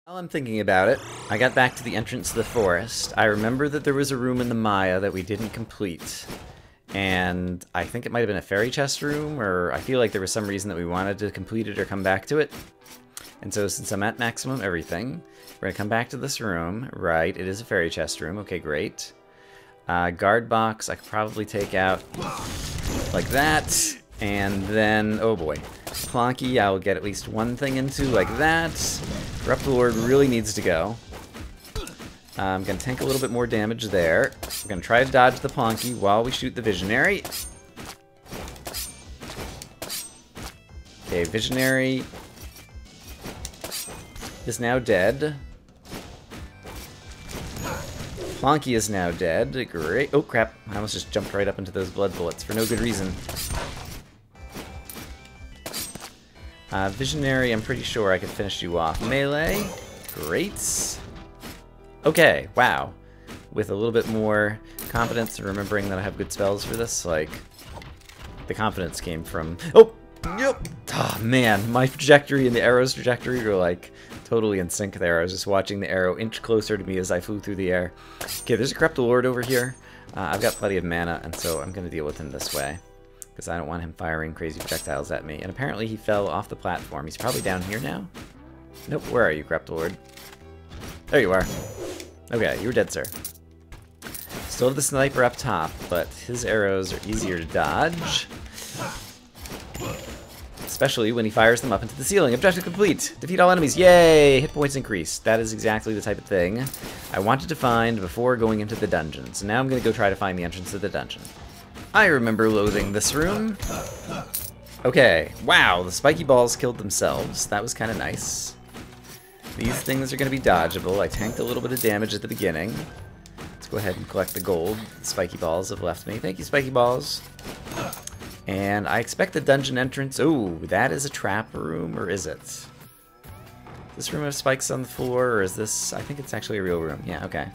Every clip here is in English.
While I'm thinking about it, I got back to the entrance to the forest. I remember that there was a room in the Maya that we didn't complete. And I think it might have been a fairy chest room, or I feel like there was some reason that we wanted to complete it or come back to it. And so since I'm at maximum everything, we're going to come back to this room. Right, it is a fairy chest room. Okay, great. Guard box, I could probably take out like that. And then, oh boy, Plonky, I'll get at least one thing into like that. Corrupt Lord really needs to go. I'm going to tank a little bit more damage there. We're going to try to dodge the Plonky while we shoot the Visionary. Okay, Visionary is now dead. Plonky is now dead. Great. Oh, crap. I almost just jumped right up into those blood bullets for no good reason. Visionary, I'm pretty sure I could finish you off. Melee. Great. Okay, wow. With a little bit more confidence and remembering that I have good spells for this, like, the confidence came from... Oh! Yep! Oh, man, my trajectory and the arrow's trajectory were, like, totally in sync there. I was just watching the arrow inch closer to me as I flew through the air. Okay, there's a Corrupt Lord over here. I've got plenty of mana, and so I'm going to deal with him this way, because I don't want him firing crazy projectiles at me. And apparently he fell off the platform. He's probably down here now? Nope, where are you, Corrupt Lord? There you are. Okay, you were dead, sir. Still have the sniper up top, but his arrows are easier to dodge. Especially when he fires them up into the ceiling. Objective complete! Defeat all enemies, yay! Hit points increased. That is exactly the type of thing I wanted to find before going into the dungeon. So now I'm going to go try to find the entrance to the dungeon. I remember loathing this room. Okay, wow, the spiky balls killed themselves. That was kind of nice. These things are going to be dodgeable. I tanked a little bit of damage at the beginning. Let's go ahead and collect the gold the spiky balls have left me. Thank you, spiky balls. And I expect the dungeon entrance... Oh, that is a trap room, or is it? Does this room have spikes on the floor, or is this... I think it's actually a real room. Yeah, okay.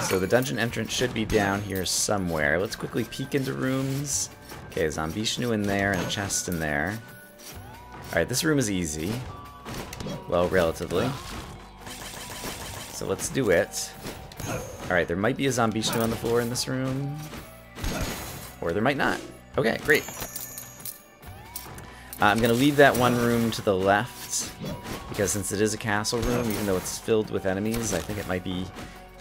So the dungeon entrance should be down here somewhere. Let's quickly peek into rooms. Okay, Zombishnu in there, and a chest in there. Alright, this room is easy. Well, relatively. So let's do it. Alright, there might be a Zombishnu on the floor in this room. Or there might not. Okay, great. I'm going to leave that one room to the left, because since it is a castle room, even though it's filled with enemies, I think it might be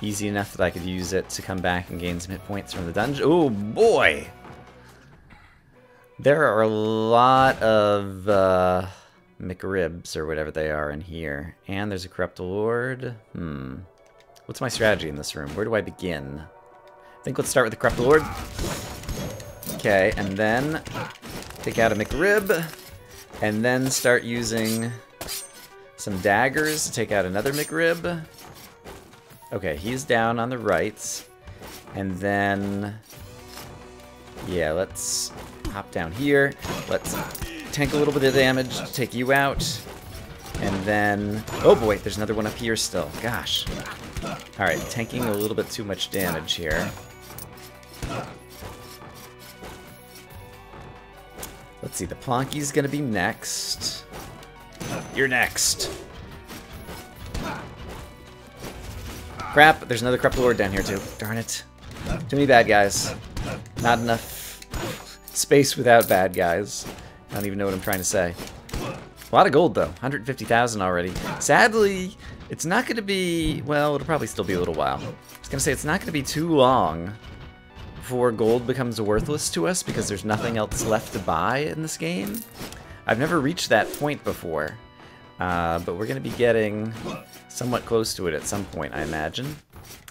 easy enough that I could use it to come back and gain some hit points from the dungeon. Oh, boy! There are a lot of McRibs, or whatever they are, in here. And there's a Corrupt Lord. What's my strategy in this room? Where do I begin? I think let's start with the Corrupt Lord. Okay, and then take out a McRib, and then start using some daggers to take out another McRib. Okay, he's down on the right, and then, yeah, let's hop down here. Let's tank a little bit of damage to take you out, and then, oh boy, there's another one up here still. Gosh. All right, tanking a little bit too much damage here. Let's see, the Plonky's gonna be next. You're next. Crap, there's another Corrupt Lord down here too. Darn it. Too many bad guys. Not enough space without bad guys. I don't even know what I'm trying to say. A lot of gold though, 150,000 already. Sadly, it's not gonna be, well, it'll probably still be a little while. I was gonna say it's not gonna be too long before gold becomes worthless to us because there's nothing else left to buy in this game. I've never reached that point before, but we're going to be getting somewhat close to it at some point, I imagine.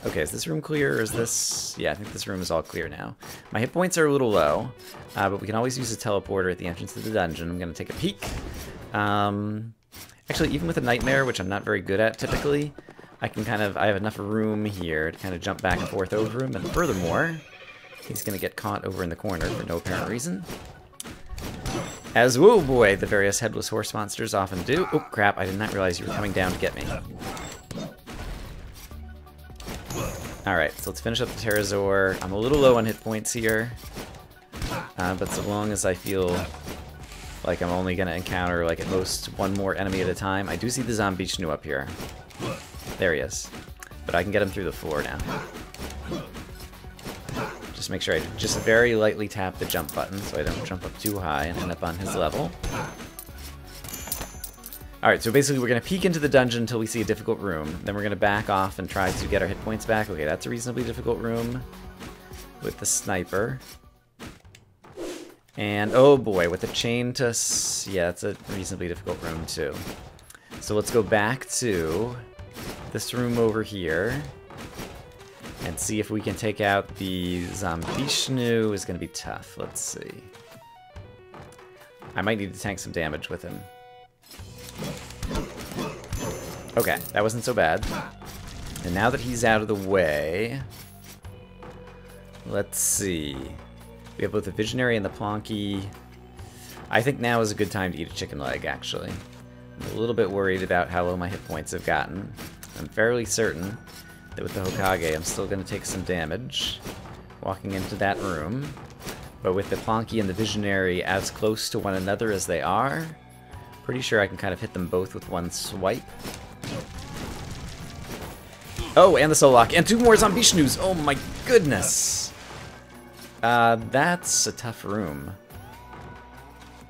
Okay, is this room clear, or is this... Yeah, I think this room is all clear now. My hit points are a little low, but we can always use a teleporter at the entrance to the dungeon. I'm going to take a peek. Actually, even with a Nightmare, which I'm not very good at typically, I have enough room here to kind of jump back and forth over him, and furthermore... He's going to get caught over in the corner for no apparent reason. As, whoa boy, the various headless horse monsters often do. Oh crap, I did not realize you were coming down to get me. Alright, so let's finish up the Pterosaur. I'm a little low on hit points here. But so long as I feel Like I'm only gonna encounter like at most one more enemy at a time. I do see the zombie Shnu up here. There he is. But I can get him through the floor now. Just make sure I just very lightly tap the jump button so I don't jump up too high and end up on his level. Alright, so basically we're going to peek into the dungeon until we see a difficult room. Then we're going to back off and try to get our hit points back. Okay, that's a reasonably difficult room with the sniper. And, oh boy, with the chain to... Yeah, it's a reasonably difficult room too. So let's go back to this room over here and see if we can take out the zombie Shnu. Is going to be tough. Let's see. I might need to tank some damage with him. Okay, that wasn't so bad. And now that he's out of the way, let's see. We have both the Visionary and the Plonky. I think now is a good time to eat a chicken leg, actually. I'm a little bit worried about how low my hit points have gotten. I'm fairly certain that with the Hokage I'm still going to take some damage walking into that room. But with the Plonky and the Visionary as close to one another as they are, pretty sure I can kind of hit them both with one swipe. Oh, and the soul lock, and 2 more zombie Shnus. Oh my goodness. That's a tough room.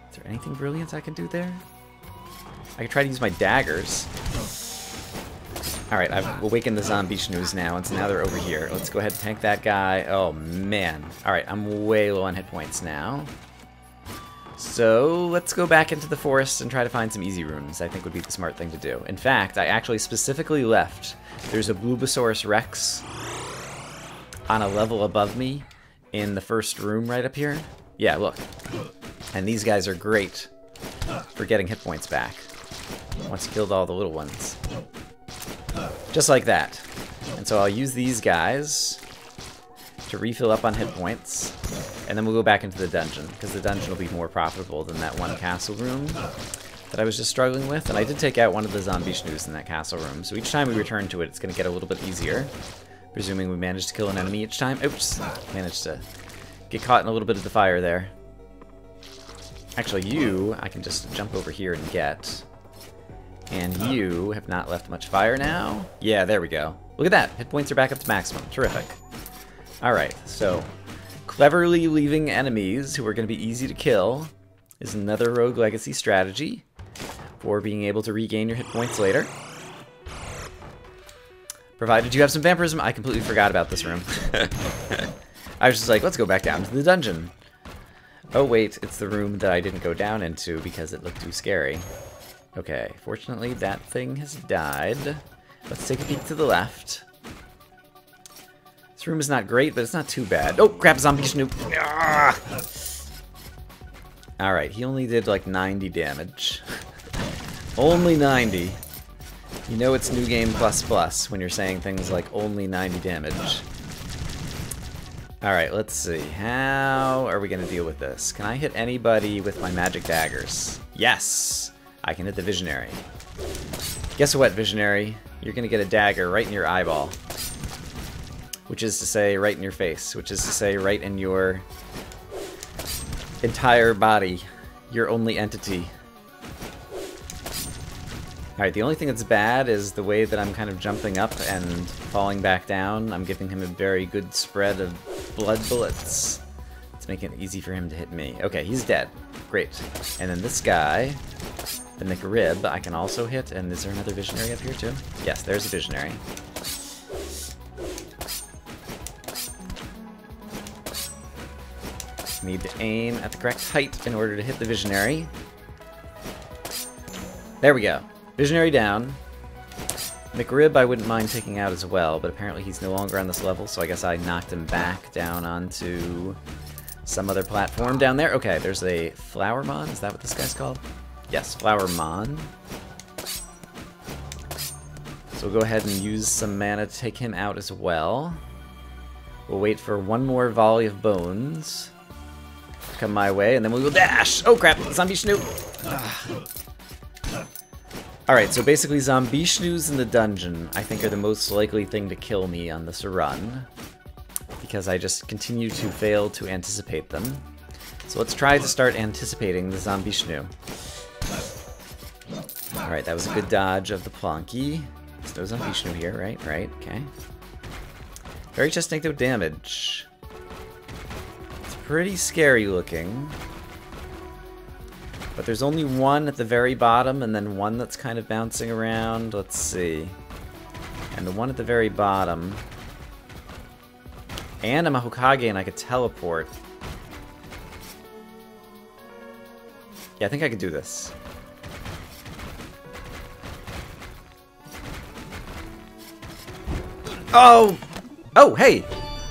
Is there anything brilliant I can do there? I could try to use my daggers. Alright, I've awakened the zombie Shnus now, and so now they're over here. Let's go ahead and tank that guy. Oh man. Alright, I'm way low on hit points now. So let's go back into the forest and try to find some easy rooms. I think would be the smart thing to do. In fact, I actually specifically left. There's a Bulbasaurus Rex on a level above me in the first room right up here. Yeah, look. And these guys are great for getting hit points back once you killed all the little ones. Just like that. And so I'll use these guys to refill up on hit points. And then we'll go back into the dungeon, because the dungeon will be more profitable than that one castle room that I was just struggling with. And I did take out one of the zombie Shnus in that castle room, so each time we return to it, it's going to get a little bit easier. Presuming we manage to kill an enemy each time. Oops, managed to get caught in a little bit of the fire there. Actually, you, I can just jump over here and get. And you have not left much fire now. Yeah, there we go. Look at that, hit points are back up to maximum. Terrific. Alright, so cleverly leaving enemies who are going to be easy to kill is another Rogue Legacy strategy for being able to regain your hit points later. Provided you have some vampirism. I completely forgot about this room. I was just like, let's go back down to the dungeon. Oh wait, it's the room that I didn't go down into because it looked too scary. Okay, fortunately that thing has died. Let's take a peek to the left. This room is not great, but it's not too bad. Oh, crap, zombie Snoop. Alright, he only did like 90 damage. Only 90. You know it's New Game Plus Plus when you're saying things like only 90 damage. Alright, let's see. How are we going to deal with this? Can I hit anybody with my magic daggers? Yes! I can hit the Visionary. Guess what, Visionary? You're going to get a dagger right in your eyeball. Which is to say, right in your face. Which is to say, right in your entire body. Your only entity. Alright, the only thing that's bad is the way that I'm kind of jumping up and falling back down. I'm giving him a very good spread of blood bullets. It's making it easy for him to hit me. Okay, he's dead. Great. And then this guy, the McRib, I can also hit. And is there another Visionary up here too? Yes, there's a Visionary. Need to aim at the correct height in order to hit the Visionary. There we go. Visionary down. McRib I wouldn't mind taking out as well, but apparently he's no longer on this level, so I guess I knocked him back down onto some other platform down there. Okay, there's a Flower Mon. Is that what this guy's called? Yes, Flower Mon. So we'll go ahead and use some mana to take him out as well. We'll wait for one more volley of bones to come my way, and then we will dash! Oh crap, zombie Snoop! Alright, so basically zombie Shnus in the dungeon I think are the most likely thing to kill me on this run, because I just continue to fail to anticipate them. So let's try to start anticipating the zombie Shnu. Alright, that was a good dodge of the Ponce. There's no zombie Shnu here, right? Right, okay. Fairy chest take no damage. It's pretty scary looking. But there's only one at the very bottom, and then one that's kind of bouncing around. Let's see. And the one at the very bottom. And I'm a Hokage, and I could teleport. Yeah, I think I could do this. Oh! Oh, hey!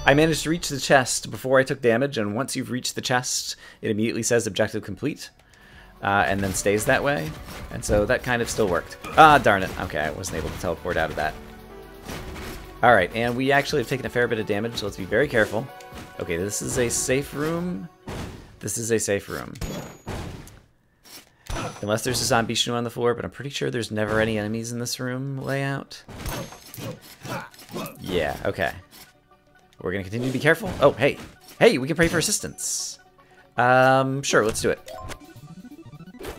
I managed to reach the chest before I took damage, and once you've reached the chest, it immediately says objective complete. And then stays that way. And so that kind of still worked. Ah, darn it. Okay, I wasn't able to teleport out of that. Alright, and we actually have taken a fair bit of damage, so let's be very careful. Okay, this is a safe room. This is a safe room. Unless there's a zombie Shnu on the floor, but I'm pretty sure there's never any enemies in this room layout. Yeah, okay. We're gonna continue to be careful. Oh, hey. Hey, we can pray for assistance. Sure, let's do it.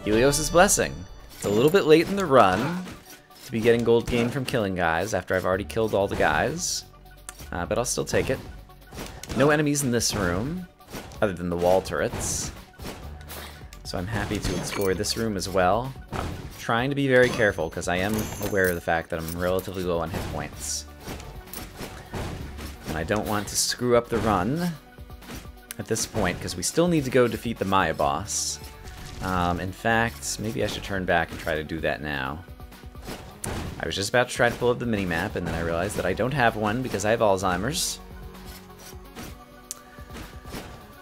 Helios' Blessing. It's a little bit late in the run to be getting gold gain from killing guys after I've already killed all the guys. But I'll still take it. No enemies in this room, other than the wall turrets. So I'm happy to explore this room as well. I'm trying to be very careful because I am aware of the fact that I'm relatively low on hit points. And I don't want to screw up the run at this point because we still need to go defeat the Maya boss. In fact, maybe I should turn back and try to do that now. I was just about to try to pull up the mini-map, and then I realized that I don't have one because I have Alzheimer's.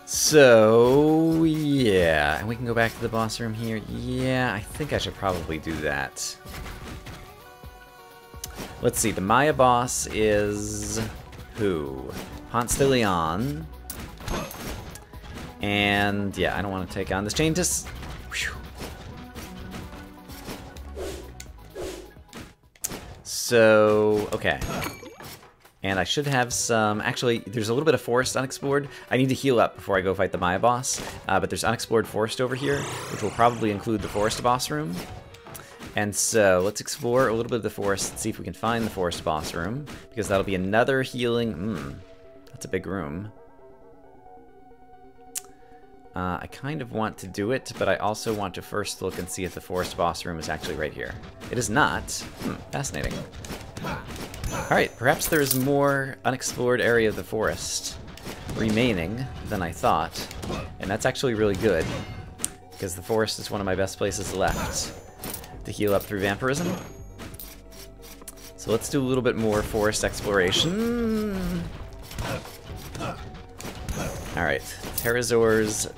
So, yeah. And we can go back to the boss room here. Yeah, I think I should probably do that. Let's see, the Maya boss is... who? Ponce de Leon. And, yeah, I don't want to take on this chain just... So, okay. And I should have some... Actually, there's a little bit of forest unexplored. I need to heal up before I go fight the Maya boss. But there's unexplored forest over here, which will probably include the forest boss room. And so, let's explore a little bit of the forest and see if we can find the forest boss room. Because that'll be another healing... that's a big room. I kind of want to do it, but I also want to first look and see if the forest boss room is actually right here. It is not. Fascinating. Alright, perhaps there's more unexplored area of the forest remaining than I thought. And that's actually really good, because the forest is one of my best places left to heal up through vampirism. So let's do a little bit more forest exploration. Alright, Pterosaurs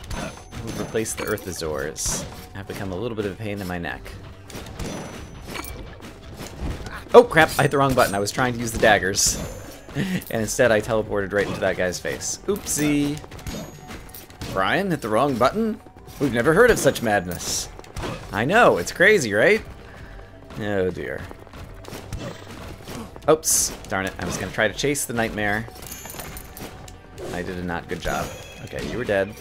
who replace the Earthosaurs have become a little bit of a pain in my neck. Oh crap, I hit the wrong button. I was trying to use the daggers. And instead I teleported right into that guy's face. Oopsie. Brian, hit the wrong button? We've never heard of such madness. I know, it's crazy, right? Oh dear. Oops, darn it. I was gonna try to chase the nightmare. I did a not good job. Okay, you were dead.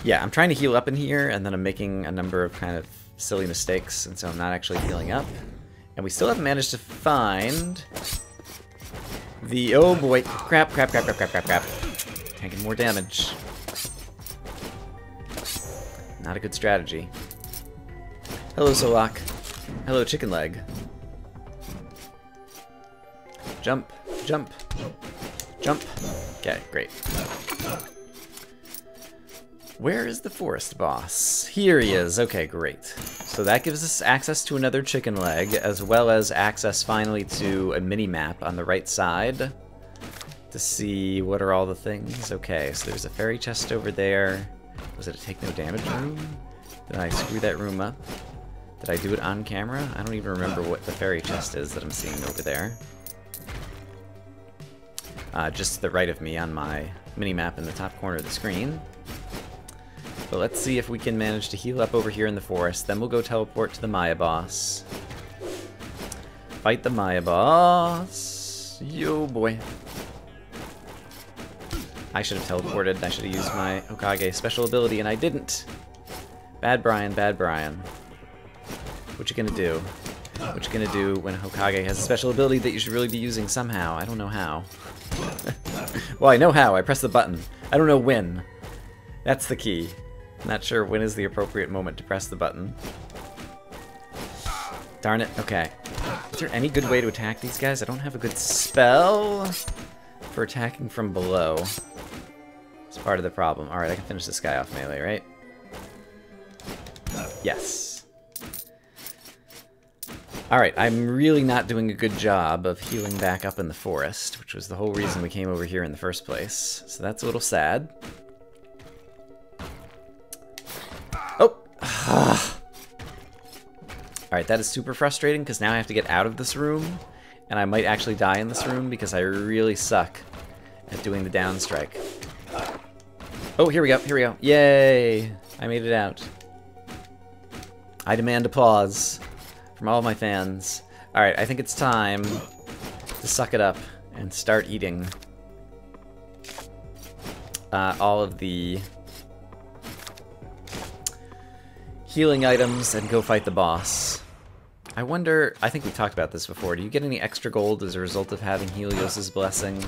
Yeah, I'm trying to heal up in here, and then I'm making a number of kind of silly mistakes, and so I'm not actually healing up. And we still haven't managed to find the... oh boy. Crap. Taking more damage. Not a good strategy. Hello, Solak. Hello, Chicken Leg. Jump. Jump. Jump. Okay, great. Where is the forest boss? Here he is. Okay, great. So that gives us access to another chicken leg, as well as access finally to a mini-map on the right side to see what are all the things. Okay, so there's a fairy chest over there. Was it a take no damage room? Did I screw that room up? Did I do it on camera? I don't even remember what the fairy chest is that I'm seeing over there. Just to the right of me on my mini-map in the top corner of the screen. But let's see if we can manage to heal up over here in the forest. Then we'll go teleport to the Maya boss. Fight the Maya boss. Yo, boy. I should have teleported. I should have used my Hokage special ability, and I didn't. Bad Brian, bad Brian. What you gonna do? What you gonna do when Hokage has a special ability that you should really be using somehow? I don't know how. Well, I know how. I press the button. I don't know when. That's the key. I'm not sure when is the appropriate moment to press the button. Darn it. Okay. Is there any good way to attack these guys? I don't have a good spell for attacking from below. It's part of the problem. Alright, I can finish this guy off melee, right? Yes. Alright, I'm really not doing a good job of healing back up in the forest, which was the whole reason we came over here in the first place. So that's a little sad. Oh! Alright, that is super frustrating because now I have to get out of this room, and I might actually die in this room because I really suck at doing the down strike. Oh, here we go, here we go. Yay! I made it out. I demand applause from all of my fans. Alright, I think it's time to suck it up and start eating all of the healing items and go fight the boss. I wonder, I think we talked about this before, do you get any extra gold as a result of having Helios' blessing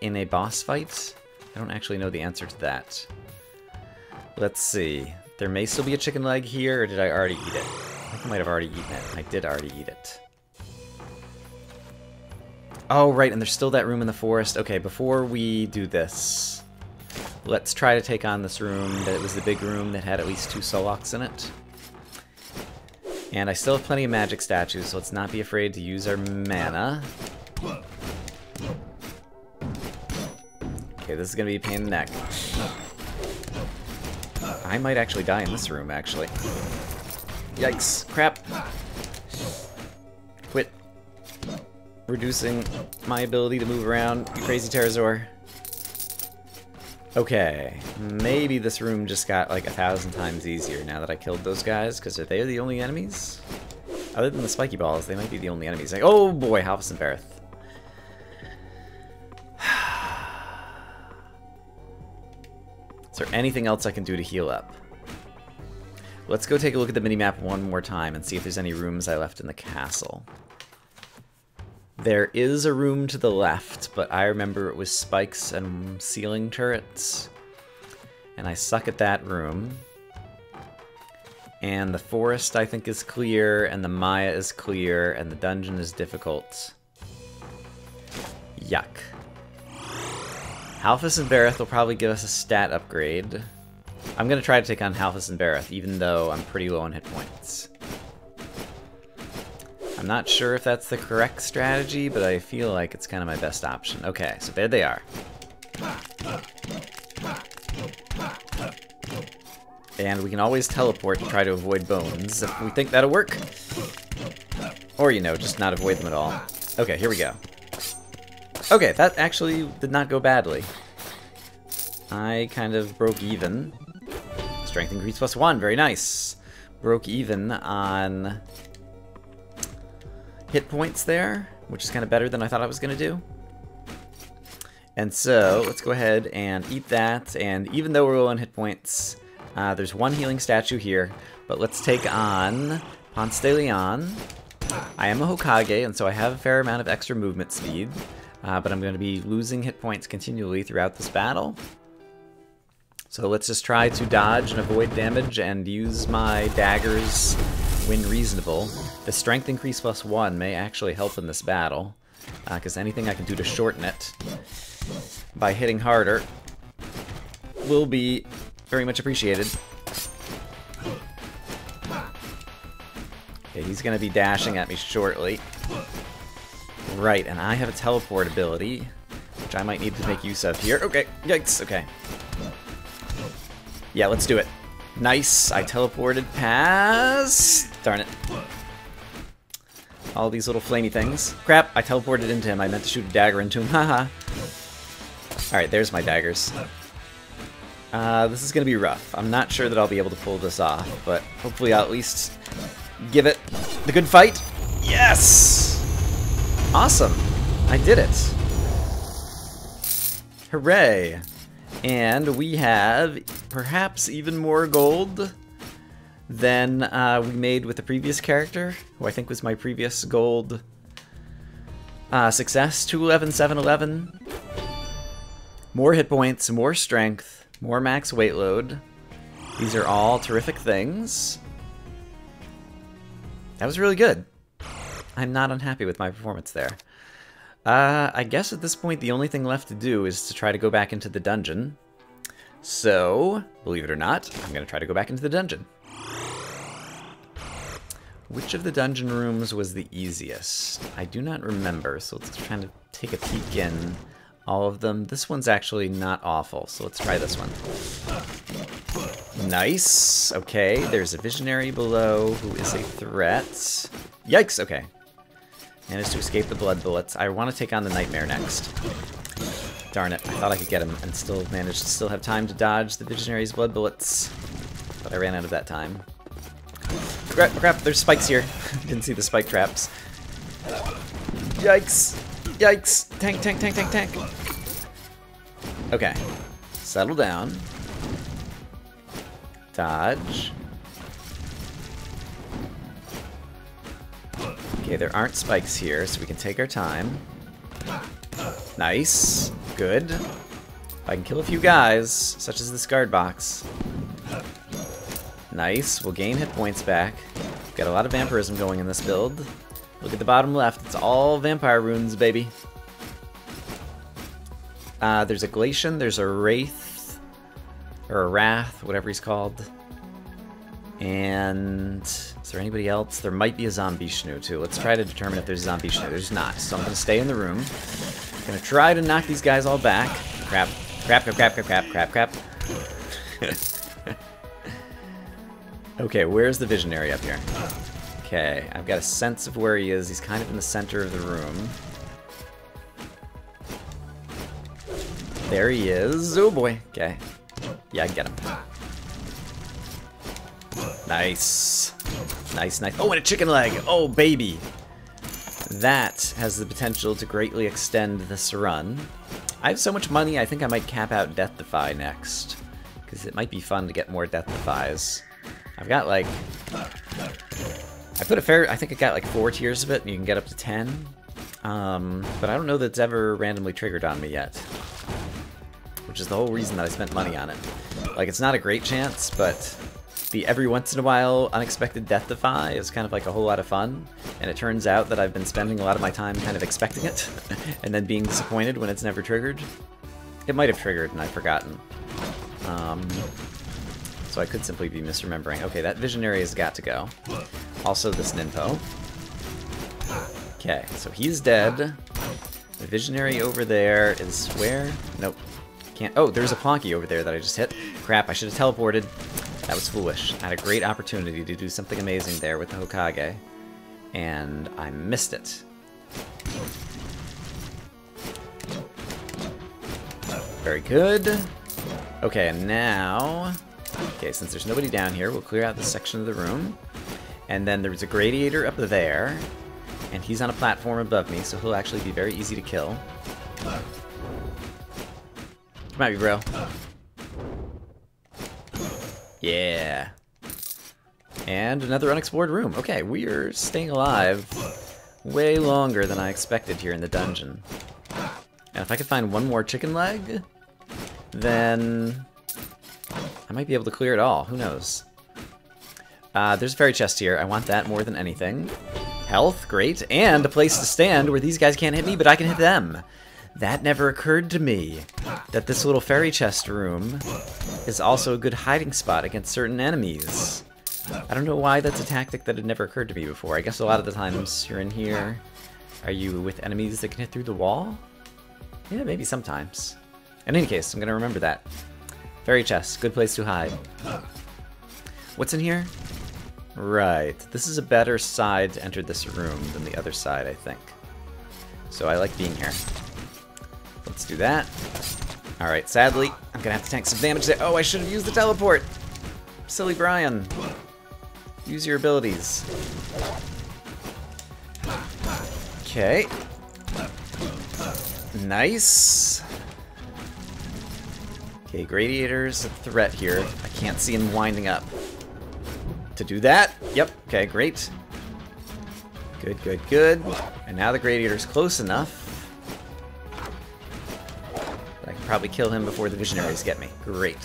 in a boss fight? I don't actually know the answer to that. Let's see. There may still be a chicken leg here, or did I already eat it? I think I might have already eaten it. I did already eat it. Oh, right, and there's still that room in the forest. Okay, before we do this, let's try to take on this room. That was the big room that had at least 2 Soloks in it. And I still have plenty of magic statues, so let's not be afraid to use our mana. Okay, this is gonna be a pain in the neck. I might actually die in this room, actually. Yikes. Crap. Quit reducing my ability to move around, you crazy pterosaur. Okay, maybe this room just got like 1,000 times easier now that I killed those guys, because are they the only enemies? Other than the spiky balls, they might be the only enemies. Like, oh boy, Halfus and Bareth. Is there anything else I can do to heal up? Let's go take a look at the minimap one more time and see if there's any rooms I left in the castle. There is a room to the left, but I remember it was spikes and ceiling turrets. And I suck at that room. And the forest, I think, is clear, and the Maya is clear, and the dungeon is difficult. Yuck. Halfus and Bareth will probably give us a stat upgrade. I'm going to try to take on Halfus and Bareth, even though I'm pretty low on hit points. I'm not sure if that's the correct strategy, but I feel like it's kind of my best option. Okay, so there they are. And we can always teleport to try to avoid bones if we think that'll work. Or, you know, just not avoid them at all. Okay, here we go. Okay, that actually did not go badly. I kind of broke even. Strength increase +1, very nice. Broke even on hit points there, which is kind of better than I thought I was going to do. And so, let's go ahead and eat that, and even though we're low on hit points, there's one healing statue here, but let's take on Ponce de Leon. I am a Hokage, and so I have a fair amount of extra movement speed, but I'm going to be losing hit points continually throughout this battle. So let's just try to dodge and avoid damage and use my daggers when reasonable. The strength increase +1 may actually help in this battle, because anything I can do to shorten it by hitting harder will be very much appreciated. Okay, he's going to be dashing at me shortly. Right, and I have a teleport ability, which I might need to make use of here. Okay, yikes, okay. Yeah, let's do it. Nice, I teleported past... Darn it. All these little flamey things. Crap, I teleported into him. I meant to shoot a dagger into him. Haha. Alright, there's my daggers. This is going to be rough. I'm not sure that I'll be able to pull this off, but hopefully I'll at least give it the good fight. Yes! Awesome. I did it. Hooray! And we have perhaps even more gold than we made with the previous character, who I think was my previous gold success. 211, 711. More hit points, more strength, more max weight load. These are all terrific things. That was really good. I'm not unhappy with my performance there. I guess at this point the only thing left to do is to try to go back into the dungeon. So, believe it or not, I'm going to try to go back into the dungeon. Which of the dungeon rooms was the easiest? I do not remember, so let's try to take a peek in all of them. This one's actually not awful, so let's try this one. Nice. Okay, there's a visionary below who is a threat. Yikes, okay. Managed to escape the blood bullets. I want to take on the nightmare next. Darn it, I thought I could get him and still manage to still have time to dodge the visionary's blood bullets. But I ran out of that time. Crap, there's spikes here. Didn't see the spike traps. Yikes! Yikes! Tank, tank, tank, tank, tank! Okay. Settle down. Dodge. Okay, there aren't spikes here, so we can take our time. Nice. Good. If I can kill a few guys, such as this guard box. Nice. We'll gain hit points back. Got a lot of vampirism going in this build. Look at the bottom left. It's all vampire runes, baby. There's a Glacian. There's a Wraith. Or a Wrath, whatever he's called. And is there anybody else? There might be a zombie Shnu too. Let's try to determine if there's a zombie Shnu. There's not, so I'm going to stay in the room. I'm going to try to knock these guys all back. Crap. Crap, crap, crap, crap, crap, crap, crap. Okay, where's the visionary up here? Okay, I've got a sense of where he is. He's kind of in the center of the room. There he is. Oh boy. Okay. Yeah, I get him. Nice. Nice, nice. Oh, and a chicken leg! Oh, baby! That has the potential to greatly extend this run. I have so much money, I think I might cap out Death Defy next. Because it might be fun to get more Death Defies. I've got like... I think I got like 4 tiers of it, and you can get up to 10. But I don't know that it's ever randomly triggered on me yet. Which is the whole reason that I spent money on it. Like, it's not a great chance, but the every once in a while unexpected Death Defy is kind of like a whole lot of fun. And it turns out that I've been spending a lot of my time kind of expecting it, and then being disappointed when it's never triggered. It might have triggered, and I've forgotten. So I could simply be misremembering. Okay, that visionary has got to go. Also this Ninpo. Okay, so he's dead. The visionary over there is where? Nope. Can't. Oh, there's a Plonky over there that I just hit. Crap, I should have teleported. That was foolish. I had a great opportunity to do something amazing there with the Hokage. And I missed it. Very good. Okay, and now... Okay, since there's nobody down here, we'll clear out this section of the room. And then there's a Gradiator up there. And he's on a platform above me, so he'll actually be very easy to kill. Come at me, bro. Yeah. And another unexplored room. Okay, we're staying alive way longer than I expected here in the dungeon. And if I could find one more chicken leg, then I might be able to clear it all. Who knows? There's a fairy chest here. I want that more than anything. Health, great. And a place to stand where these guys can't hit me, but I can hit them. That never occurred to me, that this little fairy chest room is also a good hiding spot against certain enemies. I don't know why that's a tactic that had never occurred to me before. I guess a lot of the times you're in here. Are you with enemies that can hit through the wall? Yeah, maybe sometimes. In any case, I'm going to remember that. Fairy chest, good place to hide. What's in here? Right, this is a better side to enter this room than the other side, I think. So I like being here. Let's do that. Alright, sadly, I'm gonna have to tank some damage there. Oh, I should have used the teleport! Silly Brian. Use your abilities. Okay. Nice. Okay, Gladiator's a threat here. I can't see him winding up. To do that? Yep. Okay, great. Good, good, good. And now the Gladiator's close enough that I can probably kill him before the Visionaries get me. Great.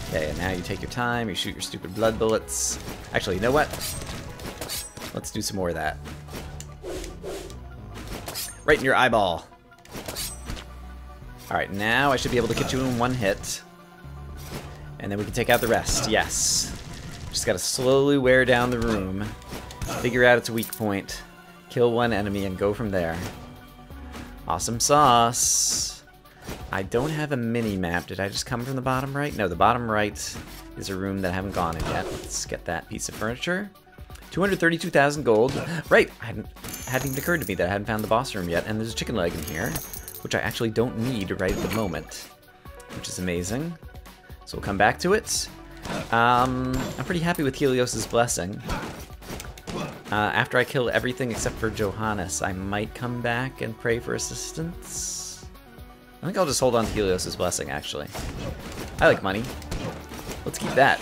Okay, and now you take your time, you shoot your stupid blood bullets. Actually, you know what? Let's do some more of that. Right in your eyeball. Alright, now I should be able to get you in one hit. And then we can take out the rest. Yes. Just gotta slowly wear down the room. Figure out its weak point. Kill one enemy and go from there. Awesome sauce. I don't have a mini-map. Did I just come from the bottom right? No, the bottom right is a room that I haven't gone in yet. Let's get that piece of furniture. 232,000 gold. Right, hadn't even occurred to me that I hadn't found the boss room yet. And there's a chicken leg in here, which I actually don't need right at the moment, which is amazing. So we'll come back to it. I'm pretty happy with Helios's blessing. After I kill everything except for Johannes, I might come back and pray for assistance. I think I'll just hold on to Helios's blessing, actually. I like money. Let's keep that.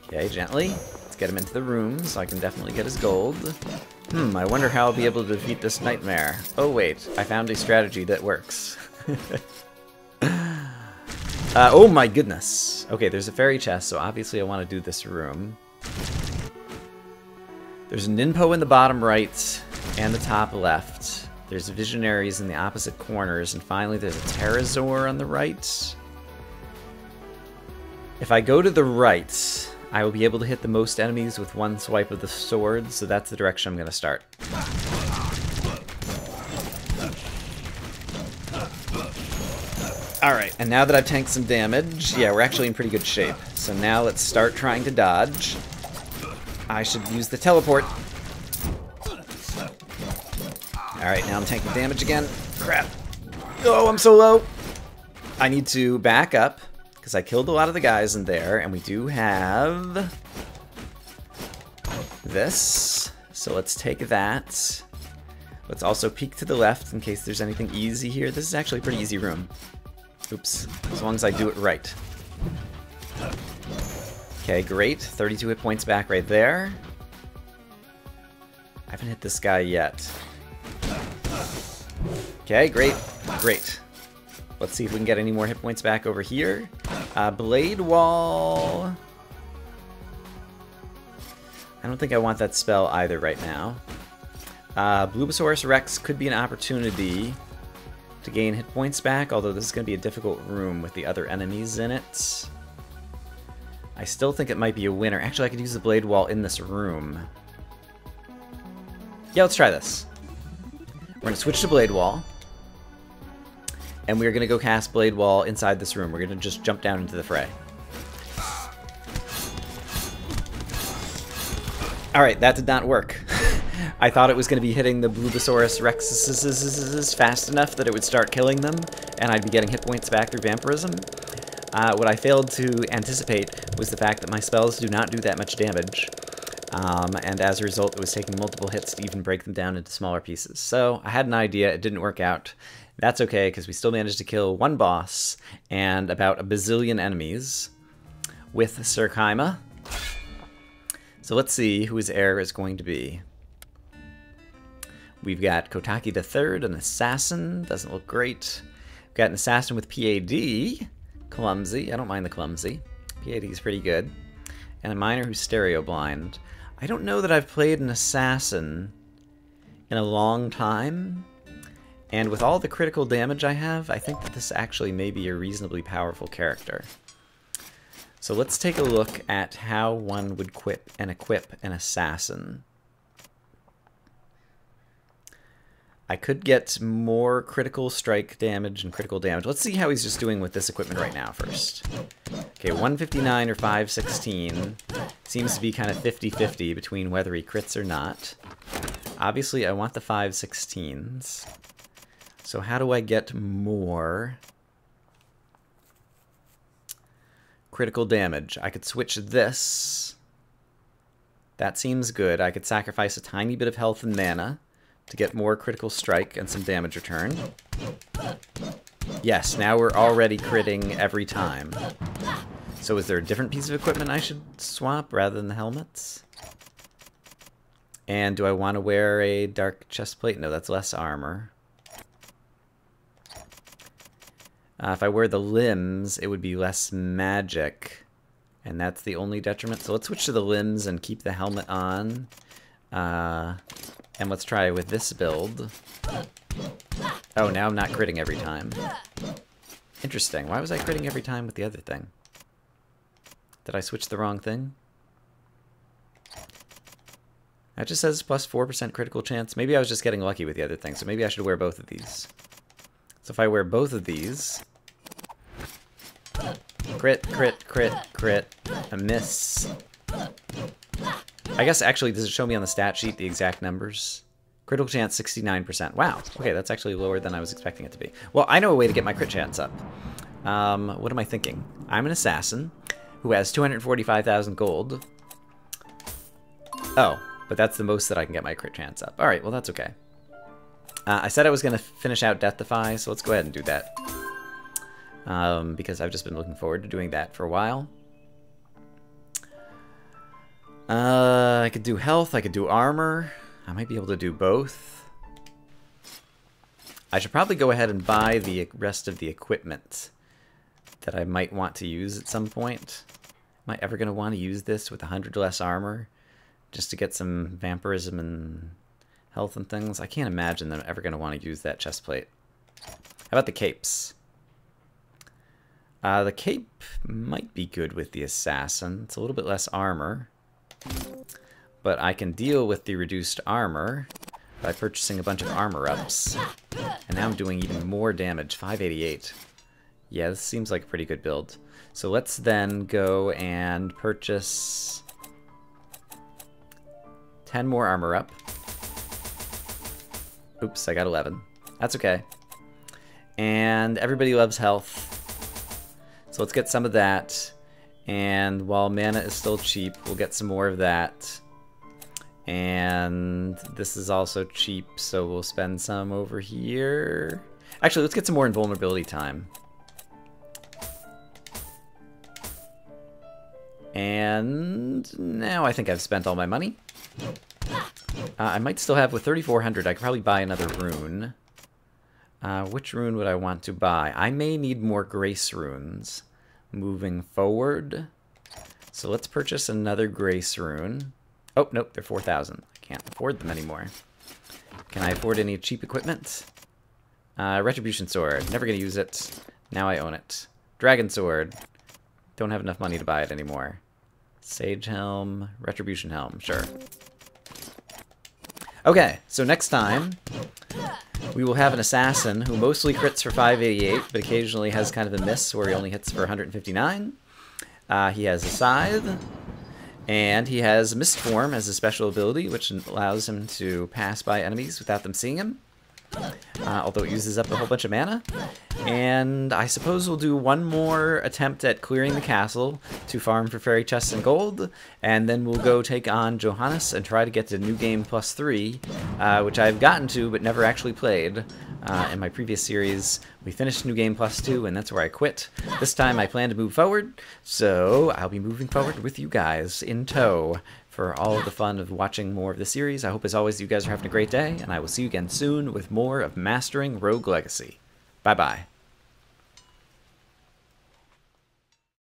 Okay, gently. Let's get him into the room so I can definitely get his gold. I wonder how I'll be able to defeat this nightmare. Oh wait, I found a strategy that works. Oh my goodness. Okay, there's a fairy chest, so obviously I want to do this room. There's an Ninpo in the bottom right and the top left. There's Visionaries in the opposite corners, and finally there's a Pterosaur on the right. If I go to the right, I will be able to hit the most enemies with one swipe of the sword, so that's the direction I'm going to start. Alright, and now that I've tanked some damage, yeah, we're actually in pretty good shape. So now let's start trying to dodge. I should use the teleport. Alright, now I'm tanking damage again. Crap. Oh, I'm so low. I need to back up, because I killed a lot of the guys in there, and we do have this. So let's take that. Let's also peek to the left in case there's anything easy here. This is actually a pretty easy room. Oops, as long as I do it right. Okay, great. 32 hit points back right there. I haven't hit this guy yet. Okay, great. Great. Let's see if we can get any more hit points back over here. Blade Wall. I don't think I want that spell either right now. Bulbasaurus Rex could be an opportunity to gain hit points back, although this is going to be a difficult room with the other enemies in it. I still think it might be a winner. Actually, I could use the Blade Wall in this room. Yeah, let's try this. We're going to switch to Blade Wall. And we're going to go cast Blade Wall inside this room. We're going to just jump down into the fray. Alright, that did not work. I thought it was going to be hitting the Bulbasaurus Rexes fast enough that it would start killing them, and I'd be getting hit points back through vampirism. What I failed to anticipate was the fact that my spells do not do that much damage, and as a result it was taking multiple hits to even break them down into smaller pieces. So I had an idea, it didn't work out. That's okay, because we still managed to kill one boss and about a bazillion enemies with Sir Kaima. So let's see who his heir is going to be. We've got Kotaki III, an assassin. Doesn't look great. We've got an assassin with PAD. Clumsy. I don't mind the clumsy. PAD is pretty good. And a miner who's stereo blind. I don't know that I've played an assassin in a long time. And with all the critical damage I have, I think that this actually may be a reasonably powerful character. So let's take a look at how one would equip an assassin. I could get more critical strike damage and critical damage. Let's see how he's just doing with this equipment right now first. Okay, 159 or 516. Seems to be kind of 50-50 between whether he crits or not. Obviously, I want the 516s. So how do I get more critical damage? I could switch this. That seems good. I could sacrifice a tiny bit of health and mana to get more critical strike and some damage return. Yes, now we're already critting every time. So is there a different piece of equipment I should swap rather than the helmets? And do I want to wear a dark chest plate? No, that's less armor. If I wear the limbs, it would be less magic. And that's the only detriment. So let's switch to the limbs and keep the helmet on. And let's try with this build. Oh, now I'm not critting every time. Interesting. Why was I critting every time with the other thing? Did I switch the wrong thing? That just says plus 4% critical chance. Maybe I was just getting lucky with the other thing, so maybe I should wear both of these. So if I wear both of these... Crit, crit, crit, crit. A miss. I guess actually, does it show me on the stat sheet the exact numbers? Critical chance 69%. Wow. Okay, that's actually lower than I was expecting it to be. Well, I know a way to get my crit chance up. What am I thinking? I'm an assassin who has 245,000 gold. Oh, but that's the most that I can get my crit chance up. All right, well, that's okay. I said I was going to finish out Death Defy, so let's go ahead and do that. Because I've just been looking forward to doing that for a while. I could do health, I could do armor. I might be able to do both. I should probably go ahead and buy the rest of the equipment that I might want to use at some point. Am I ever going to want to use this with 100 less armor? Just to get some vampirism and health and things? I can't imagine that I'm ever going to want to use that chest plate. How about the capes? The cape might be good with the assassin. It's a little bit less armor. But I can deal with the reduced armor by purchasing a bunch of armor ups. And now I'm doing even more damage, 588. Yeah, this seems like a pretty good build. So let's then go and purchase 10 more armor up. Oops, I got 11. That's okay. And everybody loves health. So let's get some of that. And while mana is still cheap, we'll get some more of that. And this is also cheap, so we'll spend some over here. Actually, let's get some more invulnerability time. And now I think I've spent all my money. I might still have, with 3,400, I could probably buy another rune. Which rune would I want to buy? I may need more grace runes moving forward. So let's purchase another grace rune. Oh, nope, they're 4,000. I can't afford them anymore. Can I afford any cheap equipment? Retribution sword. Never gonna use it. Now I own it. Dragon sword. Don't have enough money to buy it anymore. Sage helm. Retribution helm. Sure. Okay, so next time we will have an assassin who mostly crits for 588, but occasionally has kind of a miss where he only hits for 159. He has a scythe, and he has Mist Form as a special ability, which allows him to pass by enemies without them seeing him, although it uses up a whole bunch of mana. And I suppose we'll do one more attempt at clearing the castle to farm for fairy chests and gold, and then we'll go take on Johannes and try to get to New Game +3, which I've gotten to but never actually played. In my previous series, we finished New Game +2, and that's where I quit. This time I plan to move forward, so I'll be moving forward with you guys in tow for all of the fun of watching more of the series. I hope, as always, you guys are having a great day, and I will see you again soon with more of Mastering Rogue Legacy. Bye-bye.